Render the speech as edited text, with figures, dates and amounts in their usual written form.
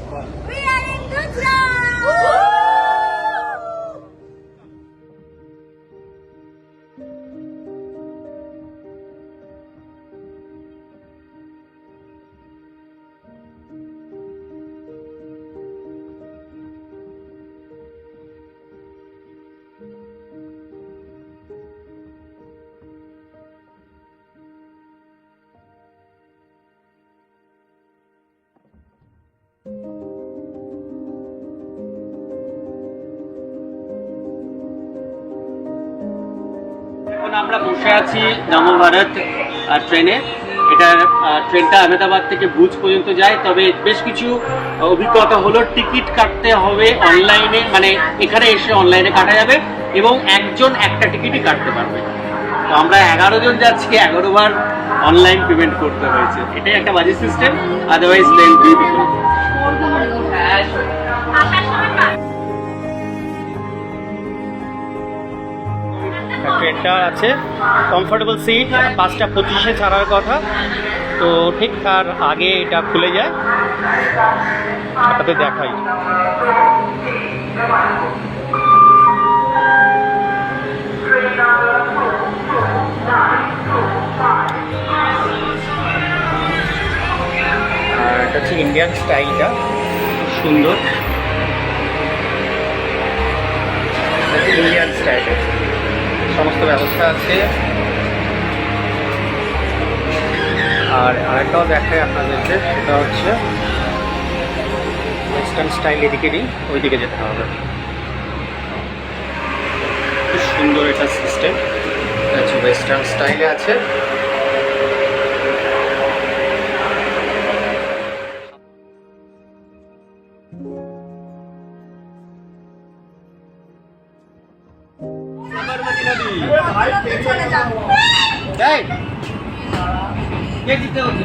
We are in Gujarat! এখন আমরা বসে আছি নমো ভারত ট্রেনে। ট্রেনটা আহমেদাবাদ থেকে ভুজ পর্যন্ত যায়, তবে বেশ কিছু অভিজ্ঞতা হলো। টিকিট কাটতে হবে অনলাইনে, মানে এখানে এসে অনলাইনে কাটা যাবে এবং একজন একটা টিকিটই কাটতে পারবে। তো আমরা 11 জন যাচ্ছি, 11 বার অনলাইন পেমেন্ট করতে হয়েছে। এটাই একটা বাজে সিস্টেম, আদারওয়াইজ দেন বিউটিফুল। ট্রেনটা আছে কমফোর্টেবল সিট, 5:25 ছাড়ার কথা, তো ঠিক তার আগে এটা খুলে যায়। এটাতে দেখাই আর এটা হচ্ছে ইন্ডিয়ান স্টাইলটা, সুন্দর ইন্ডিয়ান স্টাইলের সমস্ত ব্যবস্থা আছে। আর আরেকটাও দেখায় আপনাদেরকে, সেটা হচ্ছে ওয়েস্টার্ন স্টাইল। এদিকেরই ওইদিকে যেতে হবে। খুব সুন্দর এটা সিস্টেম, আচ্ছা ওয়েস্টার্ন স্টাইলে আছে। কে জিততে হচ্ছে?